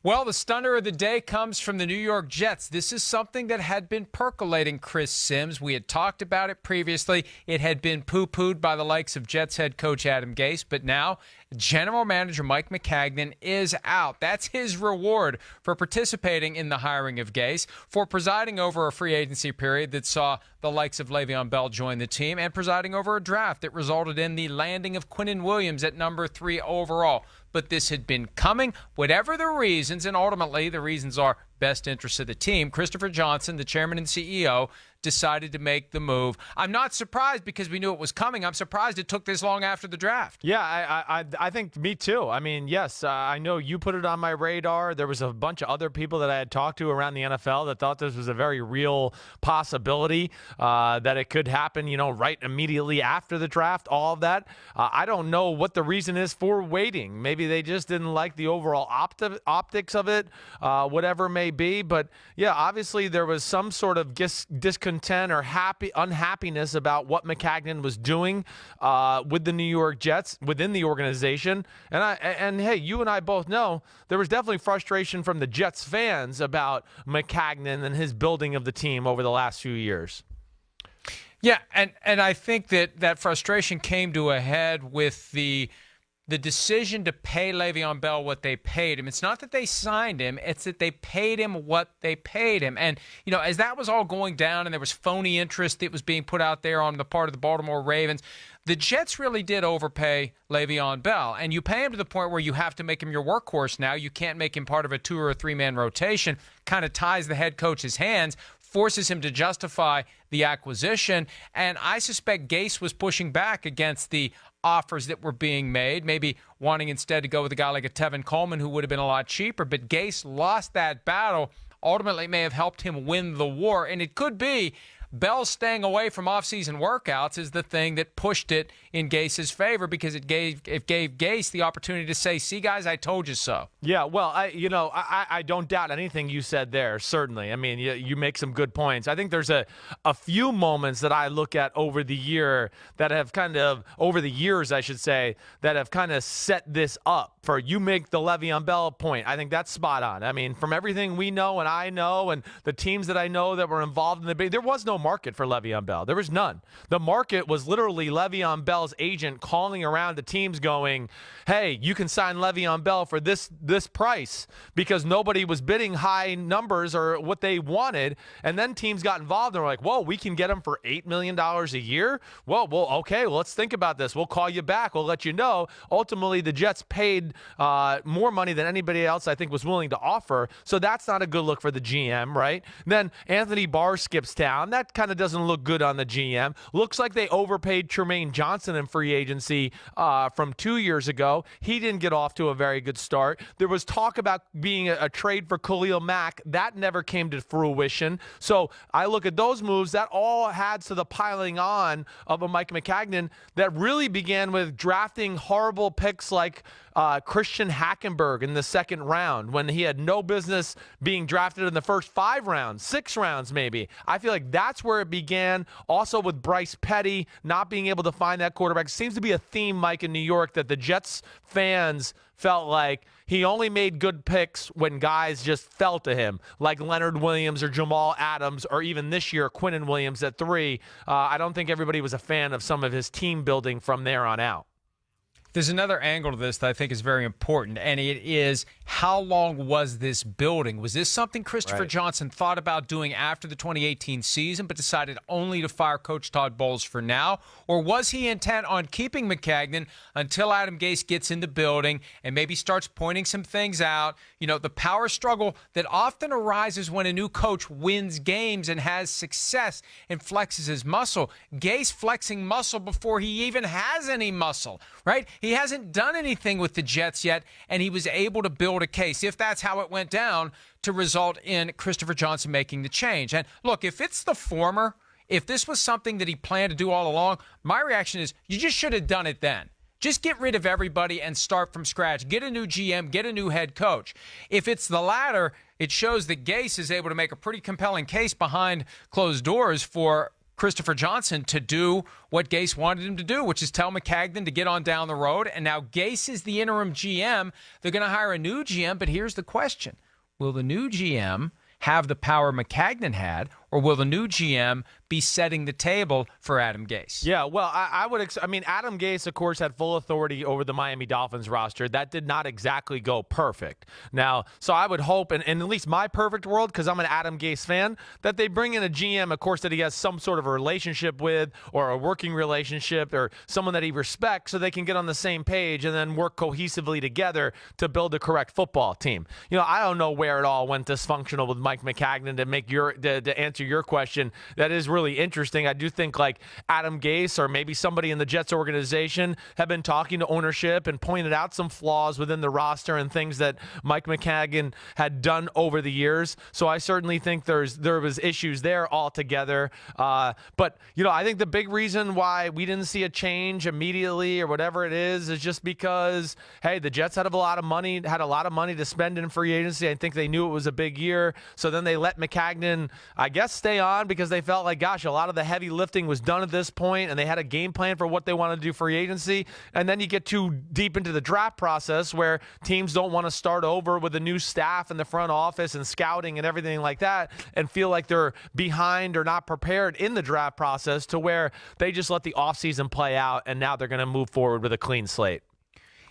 Well, the stunner of the day comes from the New York Jets. This is something that had been percolating, Chris Sims. We had talked about it previously. It had been poo-pooed by the likes of Jets head coach Adam Gase, but now General Manager Mike Maccagnan is out. That's his reward for participating in the hiring of Gase, for presiding over a free agency period that saw the likes of LeVeon Bell join the team, and presiding over a draft that resulted in the landing of Quinnen Williams at number 3 overall. But this had been coming, whatever the reasons, and ultimately the reasons are best interest of the team. Christopher Johnson, the chairman and CEO, decided to make the move. I'm not surprised because we knew it was coming. I'm surprised it took this long after the draft. Yeah, I think me too. I mean, yes, I know you put it on my radar. There was a bunch of other people that I had talked to around the NFL that thought this was a very real possibility, that it could happen, right immediately after the draft, all of that. I don't know what the reason is for waiting. Maybe they just didn't like the overall optics of it, whatever it may be. But yeah, obviously there was some sort of discontent or unhappiness about what Maccagnan was doing with the New York Jets within the organization. And hey, you and I both know there was definitely frustration from the Jets fans about Maccagnan and his building of the team over the last few years. Yeah, and I think that frustration came to a head with the decision to pay Le'Veon Bell what they paid him. It's not that they signed him, it's that they paid him what they paid him. And, as that was all going down and there was phony interest that was being put out there on the part of the Baltimore Ravens, the Jets really did overpay Le'Veon Bell. And you pay him to the point where you have to make him your workhorse now. You can't make him part of a 2 or 3-man rotation. Kind of ties the head coach's hands, forces him to justify the acquisition. And I suspect Gase was pushing back against the offers that were being made, maybe wanting instead to go with a guy like a Tevin Coleman who would have been a lot cheaper. But Gase lost that battle. Ultimately, it may have helped him win the war. And it could be Bell staying away from offseason workouts is the thing that pushed it in Gase's favor, because it gave Gase the opportunity to say, see, guys, I told you so. Yeah, well, I don't doubt anything you said there, certainly. I mean, you make some good points. I think there's a few moments that I look at over the years, I should say, that have kind of set this up. For you make the Le'Veon Bell point, I think that's spot on. I mean, from everything we know and I know and the teams that I know that were involved in the bid, there was no market for Le'Veon Bell. There was none. The market was literally Le'Veon Bell's agent calling around to teams going, hey, you can sign Le'Veon Bell for this price, because nobody was bidding high numbers or what they wanted. And then teams got involved and were like, whoa, we can get him for $8 million a year? Well, okay, well, let's think about this. We'll call you back. We'll let you know. Ultimately, the Jets paid more money than anybody else, I think, was willing to offer. So that's not a good look for the GM, right? Then Anthony Barr skips town. That kind of doesn't look good on the GM. Looks like they overpaid Tremaine Johnson in free agency from 2 years ago. He didn't get off to a very good start. There was talk about being a trade for Khalil Mack. That never came to fruition. So I look at those moves. That all adds to the piling on of a Mike Maccagnan that really began with drafting horrible picks like Christian Hackenberg in the second round, when he had no business being drafted in the first 5 rounds, 6 rounds maybe. I feel like that's where it began. Also with Bryce Petty not being able to find that quarterback. It seems to be a theme, Mike, in New York, that the Jets fans felt like he only made good picks when guys just fell to him, like Leonard Williams or Jamal Adams, or even this year, Quinnen Williams at 3. I don't think everybody was a fan of some of his team building from there on out. There's another angle to this that I think is very important, and it is, how long was this building? Was this something Christopher Johnson thought about doing after the 2018 season but decided only to fire Coach Todd Bowles for now? Or was he intent on keeping Maccagnan until Adam Gase gets in the building and maybe starts pointing some things out? The power struggle that often arises when a new coach wins games and has success and flexes his muscle. Gase flexing muscle before he even has any muscle, right? He hasn't done anything with the Jets yet, and he was able to build a case, if that's how it went down, to result in Christopher Johnson making the change. And look, if it's the former, if this was something that he planned to do all along, my reaction is you just should have done it then. Just get rid of everybody and start from scratch. Get a new GM, get a new head coach. If it's the latter, it shows that Gase is able to make a pretty compelling case behind closed doors for Christopher Johnson to do what Gase wanted him to do, which is tell Maccagnan to get on down the road. And now Gase is the interim GM. They're going to hire a new GM, but here's the question. Will the new GM have the power Maccagnan had, or will the new GM be setting the table for Adam Gase? Yeah, well, I mean, Adam Gase, of course, had full authority over the Miami Dolphins roster. That did not exactly go perfect. Now, so I would hope, and in at least my perfect world, because I'm an Adam Gase fan, that they bring in a GM, of course, that he has some sort of a relationship with or a working relationship or someone that he respects so they can get on the same page and then work cohesively together to build the correct football team. I don't know where it all went dysfunctional with Mike Maccagnan to answer your question. That is really interesting. I do think like Adam Gase or maybe somebody in the Jets organization have been talking to ownership and pointed out some flaws within the roster and things that Mike Maccagnan had done over the years. So I certainly think there was issues there altogether. But I think the big reason why we didn't see a change immediately or whatever it is just because, hey, the Jets had a lot of money to spend in free agency. I think they knew it was a big year. So then they let Maccagnan, I guess, stay on because they felt like, gosh, a lot of the heavy lifting was done at this point, and they had a game plan for what they wanted to do free agency. And then you get too deep into the draft process where teams don't want to start over with a new staff in the front office and scouting and everything like that and feel like they're behind or not prepared in the draft process to where they just let the offseason play out, and now they're going to move forward with a clean slate.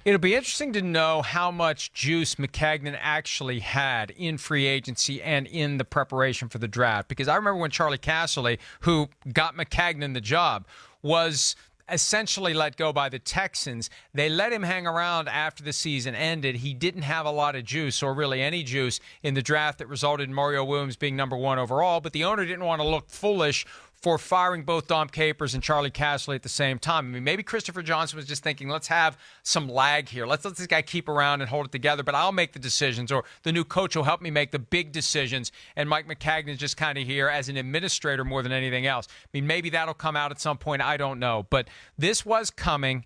It'll be interesting to know how much juice Maccagnan actually had in free agency and in the preparation for the draft. Because I remember when Charlie Casserly, who got Maccagnan the job, was essentially let go by the Texans. They let him hang around after the season ended. He didn't have a lot of juice or really any juice in the draft that resulted in Mario Williams being number 1 overall. But the owner didn't want to look foolish for firing both Dom Capers and Charlie Casserly at the same time. I mean, maybe Christopher Johnson was just thinking, let's have some lag here. Let's let this guy keep around and hold it together, but I'll make the decisions, or the new coach will help me make the big decisions, and Mike Maccagnan is just kind of here as an administrator more than anything else. I mean, maybe that'll come out at some point. I don't know. But this was coming,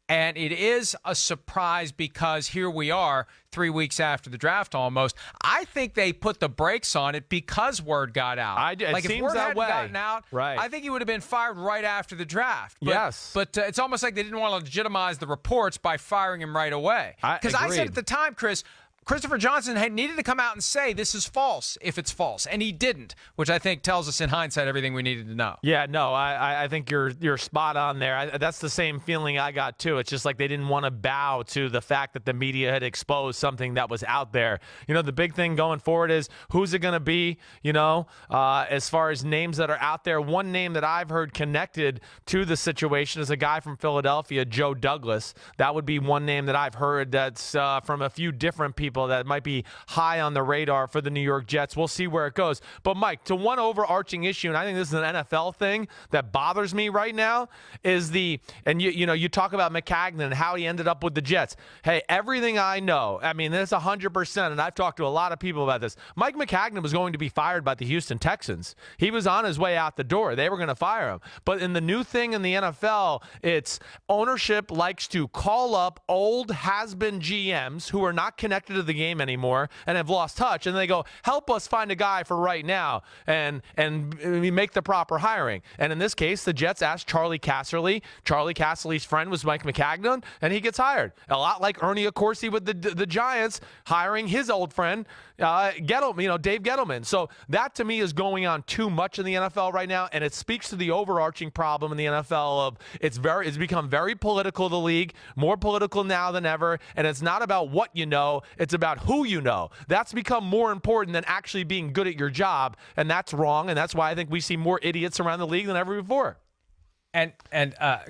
and it is a surprise because here we are 3 weeks after the draft almost. I think they put the brakes on it because word got out. It seems if word that hadn't way. gotten out, right. I think he would have been fired right after the draft. But, yes. But it's almost like they didn't want to legitimize the reports by firing him right away. Because I said at the time, Christopher Johnson had needed to come out and say this is false if it's false, and he didn't, which I think tells us in hindsight everything we needed to know. Yeah, no, I think you're spot on there. That's the same feeling I got too. It's just like they didn't want to bow to the fact that the media had exposed something that was out there. The big thing going forward is who's it going to be? As far as names that are out there, one name that I've heard connected to the situation is a guy from Philadelphia, Joe Douglas. That would be one name that I've heard that's from a few different people that might be high on the radar for the New York Jets. We'll see where it goes. But, Mike, to one overarching issue, and I think this is an NFL thing that bothers me right now, is you talk about Maccagnan and how he ended up with the Jets. Hey, everything I know, I mean, this is 100%, and I've talked to a lot of people about this. Mike Maccagnan was going to be fired by the Houston Texans. He was on his way out the door. They were going to fire him. But in the new thing in the NFL, it's ownership likes to call up old has-been GMs who are not connected to the game anymore and have lost touch, and they go, help us find a guy for right now and make the proper hiring. And in this case, the Jets asked Charlie Casserly. Charlie Casserly's friend was Mike Maccagnan, and he gets hired. A lot like Ernie Accorsi with the Giants hiring his old friend Dave Gettleman. So that to me is going on too much in the NFL right now, and it speaks to the overarching problem in the NFL of it's become very political, the league, more political now than ever, and it's not about what you know, it's about who you know. That's become more important than actually being good at your job, and that's wrong, and that's why I think we see more idiots around the league than ever before. And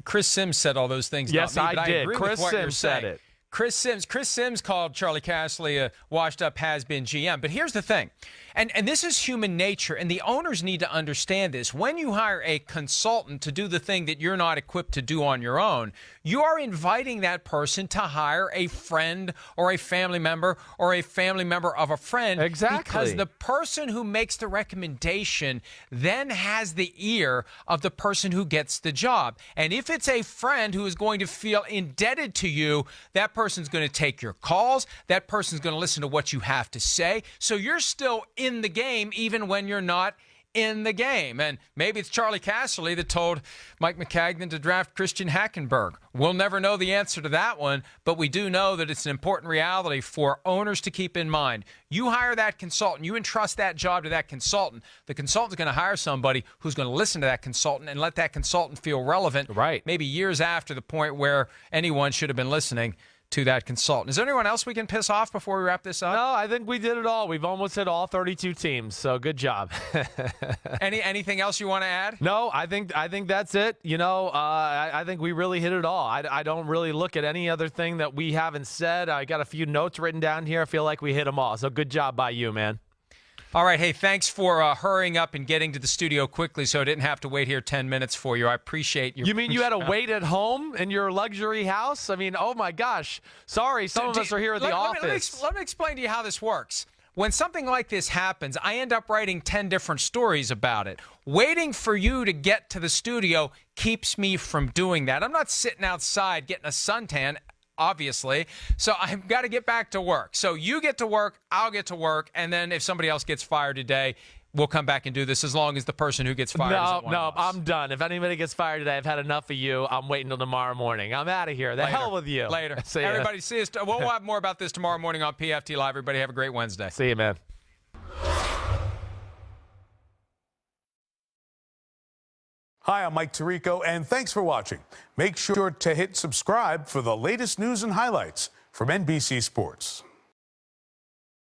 Chris Sims said all those things. Yes, about me, I did. I agree Chris with what Sims you're said saying. it. Chris Sims called Charlie Casserly a washed-up has-been GM. But here's the thing, and this is human nature, and the owners need to understand this. When you hire a consultant to do the thing that you're not equipped to do on your own, you are inviting that person to hire a friend or a family member or a family member of a friend. Exactly. Because the person who makes the recommendation then has the ear of the person who gets the job. And if it's a friend who is going to feel indebted to you, that person's going to take your calls. That person's going to listen to what you have to say. So you're still in the game even when you're not in the game. And maybe it's Charlie Casserly that told Mike Maccagnan to draft Christian Hackenberg. We'll never know the answer to that one, but we do know that it's an important reality for owners to keep in mind. You hire that consultant, you entrust that job to that consultant. The consultant's going to hire somebody who's going to listen to that consultant and let that consultant feel relevant, right, maybe years after the point where anyone should have been listening to that consultant. Is there anyone else we can piss off before we wrap this up? No, I think we did it all. We've almost hit all 32 teams, so good job. Anything else you want to add? No, I think that's it. You know, I think we really hit it all. I don't really look at any other thing that we haven't said. I got a few notes written down here. I feel like we hit them all. So good job by you, man. All right. Hey, thanks for hurrying up and getting to the studio quickly so I didn't have to wait here 10 minutes for you. I appreciate your... You mean you had to wait at home in your luxury house? I mean, oh, my gosh. Sorry, some of us are here at the office. Let me explain to you how this works. When something like this happens, I end up writing 10 different stories about it. Waiting for you to get to the studio keeps me from doing that. I'm not sitting outside getting a suntan, obviously. So I've got to get back to work. So you get to work, I'll get to work, and then if somebody else gets fired today, we'll come back and do this as long as the person who gets fired isn't one of us. I'm done. If anybody gets fired today, I've had enough of you. I'm waiting till tomorrow morning. I'm out of here. The hell with you. Later. See ya. Everybody, see us. We'll have more about this tomorrow morning on PFT Live. Everybody have a great Wednesday. See you, man. Hi, I'm Mike Tirico, and thanks for watching. Make sure to hit subscribe for the latest news and highlights from NBC Sports.